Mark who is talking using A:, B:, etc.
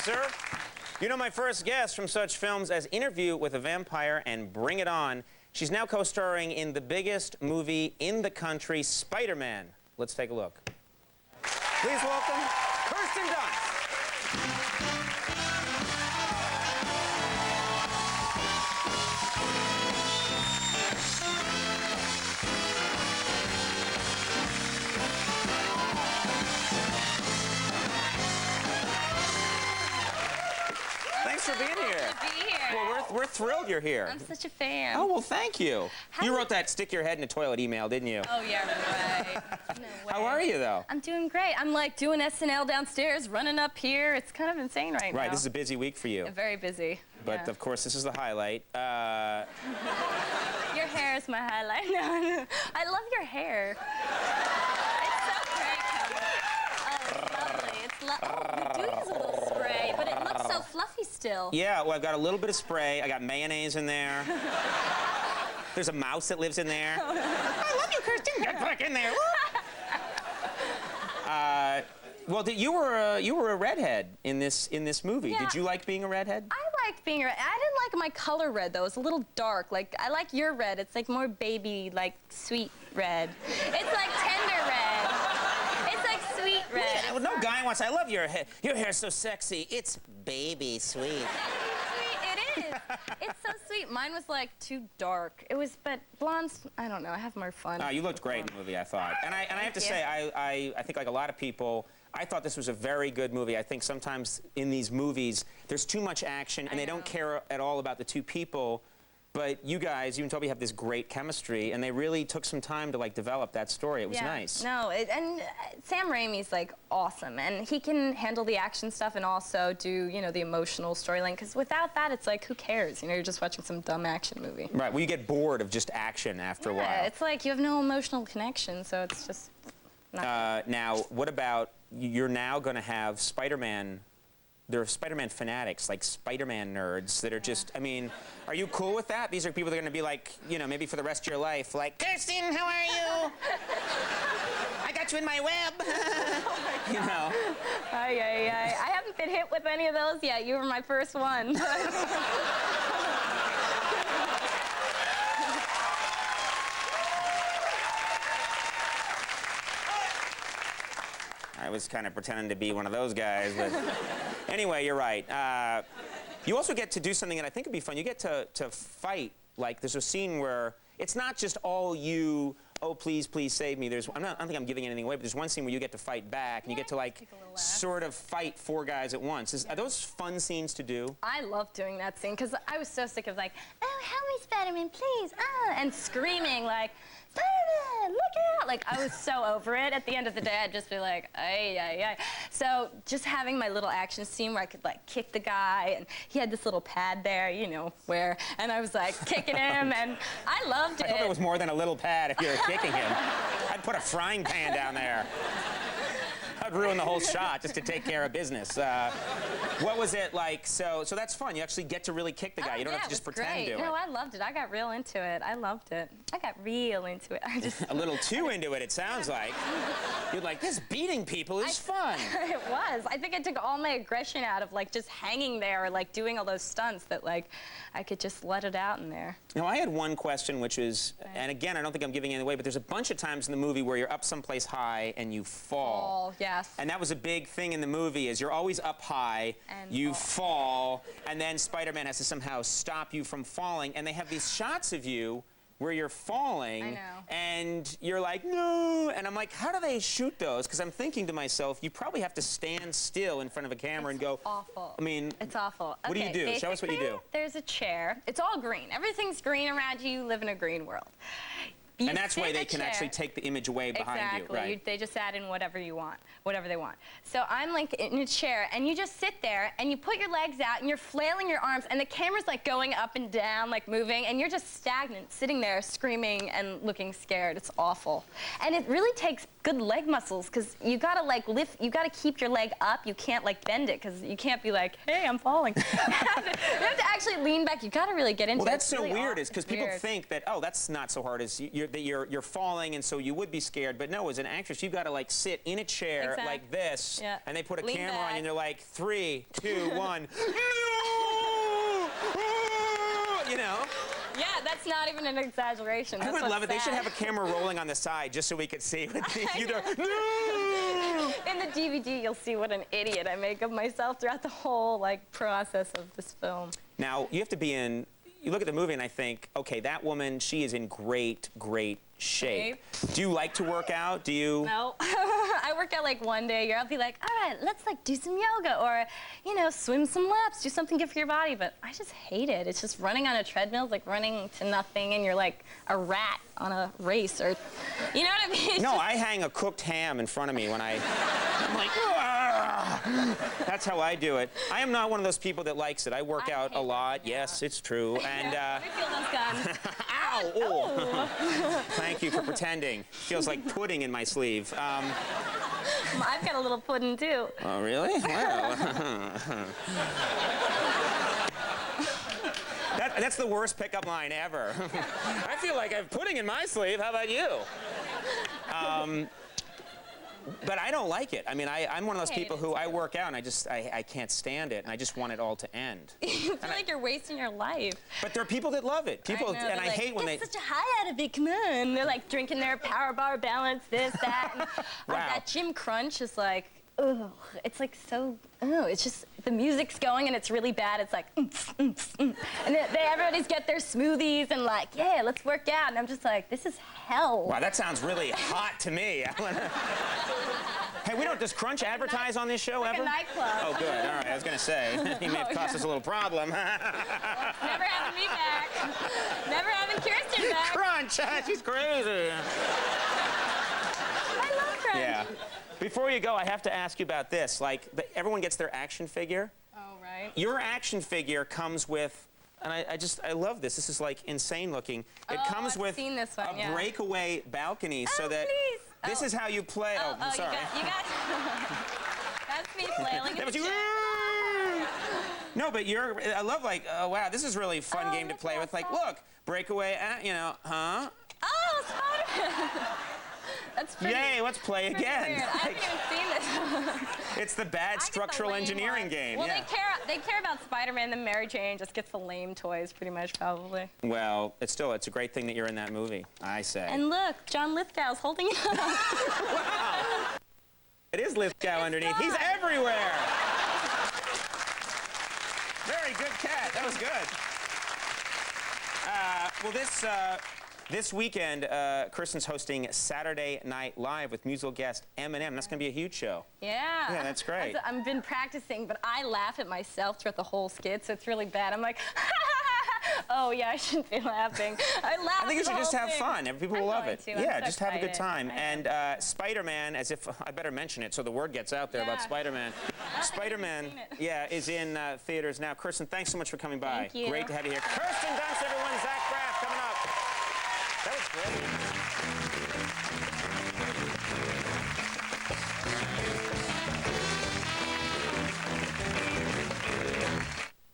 A: producer. You know my first guest from such films as Interview with a Vampire and Bring It On. She's now co-starring in the biggest movie in the country, Spider-Man. Let's take a look. Please welcome Kirsten Dunst. Thanks for being here. Well, we're thrilled you're here.
B: I'm such a fan.
A: Oh, well, thank you. You wrote that stick your head in the toilet email, didn't you?
B: Oh, yeah, right. No way.
A: How are you, though?
B: I'm doing great. I'm, like, doing SNL downstairs, running up here. It's kind of insane right now.
A: Right, this is a busy week for you.
B: Very busy.
A: But,
B: yeah.
A: of course, this is the highlight.
B: Your hair is my highlight. No. I love your hair. It's so great, Conan. Oh, it's lovely. Oh, you do use a little spray, but it looks so fluffy still.
A: Yeah, well, I've got a little bit of spray. I got mayonnaise in there. There's a mouse that lives in there. I love you, Kirsten. Get back in there. Well, you were a redhead in this movie.
B: Yeah.
A: Did you like being a redhead?
B: I liked being a red. I didn't like my color red, though. It's a little dark. Like, I like your red. It's like more baby, like sweet red. It's like tender red. It's like sweet red.
A: Yeah, well, no guy wants. I love your hair. Your hair's so sexy. It's baby sweet.
B: It is. It's so sweet. Mine was like too dark. It was, but blondes, I don't know. I have more fun.
A: You looked great in the movie, I thought. And I have to say, I think like a lot of people, I thought this was a very good movie. I think sometimes in these movies, there's too much action, and they don't care at all about the two people. But you guys, you and Toby have this great chemistry, and they really took some time to like develop that story. It was nice.
B: No, and Sam Raimi's like awesome, and he can handle the action stuff and also do, you know, the emotional storyline. Because without that, it's like, who cares? You know, you're just watching some dumb action movie.
A: Right. Well, you get bored of just action after a while.
B: Yeah, it's like you have no emotional connection, so it's just not.
A: Now, what about you're now going to have Spider-Man? There are Spider-Man fanatics, like Spider-Man nerds that are just, I mean, are you cool with that? These are people that are going to be like, you know, maybe for the rest of your life, like, Kirsten, how are you? I got you in my web. You know.
B: I haven't been hit with any of those yet. You were my first one.
A: I was kind of pretending to be one of those guys, but anyway, you're right. You also get to do something that I think would be fun. You get to fight. Like, there's a scene where it's not just all you, oh, please, please save me. I don't think I'm giving anything away, but there's one scene where you get to fight back, and you get to, like, sort of fight 4 guys at once. Are those fun scenes to do?
B: I love doing that scene, because I was so sick of, like, oh, help me, Spider-Man, please, and screaming, like, Spider-Man, look out! Like, I was so over it. At the end of the day, I'd just be like, ay, ay, ay. So just having my little action scene where I could, like, kick the guy, and he had this little pad there, you know, and I was, like, kicking him, and I loved it.
A: I hope it was more than a little pad if you were kicking him. I'd put a frying pan down there. I'd ruin the whole shot just to take care of business. What was it like? So that's fun. You actually get to really kick the guy. You don't have to just pretend to do it.
B: No, I loved it. I got real into it. I loved it. I got real into it.
A: A little too into it, it sounds like. You're like, this beating people is fun.
B: It was. I think I took all my aggression out of, like, just hanging there or, like, doing all those stunts that, like, I could just let it out in there.
A: Now, I had one question, which is, and again, I don't think I'm giving it away, but there's a bunch of times in the movie where you're up someplace high and you fall.
B: Yes.
A: And that was a big thing in the movie, is you're always up high, and you fall, and then Spider-Man has to somehow stop you from falling, and they have these shots of you where you're falling, and you're like, no, and I'm like, how do they shoot those? Because I'm thinking to myself, you probably have to stand still in front of a camera and go,
B: awful.
A: I mean,
B: it's awful.
A: What do you do? Show us what you do.
B: There's a chair. It's all green. Everything's green around you. You live in a green world.
A: And that's why they can actually take the image away behind you, right?
B: They just add in whatever you want, whatever they want. So I'm like in a chair, and you just sit there, and you put your legs out, and you're flailing your arms, and the camera's like going up and down, like moving, and you're just stagnant, sitting there screaming and looking scared. It's awful. And it really takes good leg muscles, because you gotta like lift, you gotta keep your leg up. You can't like bend it, because you can't be like, hey, I'm falling. You have to actually lean back. You gotta really get into it.
A: Well, that's
B: It's
A: so
B: really
A: weird, is because people
B: weird.
A: think that, oh, that's not so hard, is you're falling, and so you would be scared. But no, as an actress, you've got to like sit in a chair
B: Exactly.
A: like this,
B: Yeah.
A: and they put a
B: Lean
A: camera on
B: back.
A: you, and they're like, 3, 2, 1, no! You know?
B: Yeah, that's not even an exaggeration.
A: I
B: That's
A: would
B: what's
A: love it. They should
B: sad.
A: have a camera rolling on the side just so we could see what you do. No!
B: In the DVD, you'll see what an idiot I make of myself throughout the whole like process of this film.
A: Now, you have to be in, you look at the movie and I think, okay, that woman, she is in great, great shape. Do you like to work out? Do you?
B: No. I work out like one day a year. I'll be like, all right, let's like do some yoga or, you know, swim some laps, do something good for your body. But I just hate it. It's just running on a treadmill, it's like running to nothing, and you're like a rat on a race, or, you know what I mean? It's
A: No,
B: just-
A: I hang a cooked ham in front of me when I'm like, "Argh!" That's how I do it. I am not one of those people that likes it. I work
B: I
A: out a
B: hate
A: lot.
B: working
A: Yes,
B: out.
A: it's true. And
B: I feel those guns.
A: ow! Oh. Thank you for pretending. Feels like pudding in my sleeve.
B: I've got a little pudding too.
A: Oh, really? Well. That's the worst pickup line ever. I feel like I have pudding in my sleeve. How about you? But I don't like it. I mean, I'm one of those
B: hate
A: people
B: it
A: who I work out and I can't stand it, and I just want it all to end.
B: You feel like you're wasting your life.
A: But there are people that love it. People,
B: know,
A: and
B: they're
A: I
B: like,
A: hate when they.
B: get such a high out of it, come on. They're like drinking their power bar balance, this, that. And
A: Wow.
B: that gym crunch is like, ugh. It's like so, it's just, the music's going and it's really bad. It's like, And everybody's get their smoothies and like, yeah, let's work out. And I'm just like, this is hell.
A: Wow, that sounds really hot to me. Hey, we don't, does Crunch advertise on this show
B: Like
A: ever?
B: a nightclub.
A: Oh, good. All right, I was going to say. He may have caused us a little problem.
B: Never having me back. Never having Kirsten back.
A: Crunch! She's crazy.
B: I love Crunch.
A: Yeah. Before you go, I have to ask you about this. Like, everyone gets their action figure.
B: Oh, right.
A: Your action figure comes with, and I love this. This is like insane looking. It
B: Oh,
A: comes
B: I've
A: with
B: seen this one,
A: a
B: yeah.
A: breakaway balcony, so
B: Oh,
A: that
B: please.
A: this
B: Oh.
A: is how you play. Oh, I'm sorry.
B: You got That's me flailing.
A: That
B: in
A: was
B: the
A: you.
B: chair.
A: No, but I love like, oh, wow, this is really a fun game to
B: that's
A: play with. Like,
B: awesome.
A: look, breakaway, you know, huh?
B: Oh, Spider-Man. That's pretty.
A: Yay, let's play
B: pretty
A: again.
B: weird. I haven't even seen this.
A: It's the bad
B: I get the
A: structural
B: lame
A: engineering
B: ones.
A: game.
B: Well,
A: Yeah.
B: they care about Spider-Man. Then Mary Jane just gets the lame toys, pretty much, probably.
A: Well, it's a great thing that you're in that movie, I say.
B: And look, John Lithgow's holding it up.
A: Wow. It is Lithgow underneath. He's
B: gone.
A: everywhere. Very good cat. That was good. Well, this weekend, Kirsten's hosting Saturday Night Live with musical guest Eminem. That's going to be a huge show.
B: Yeah.
A: Yeah, that's great.
B: I've been practicing, but I laugh at myself throughout the whole skit, so it's really bad. I'm like, oh yeah, I shouldn't be laughing. I laugh.
A: I think you should just have fun. People will love it.
B: I'm
A: Yeah,
B: so
A: just have a good
B: excited.
A: time.
B: I am.
A: And Spider-Man, as if I better mention it so the word gets out there about
B: Yeah.
A: Spider-Man. Spider-Man,
B: seen it.
A: yeah, is in theaters now. Kirsten, thanks so much for coming by.
B: Thank you.
A: Great to have you here. Kirsten Dunst, everyone. Zach Braff coming up. That was great.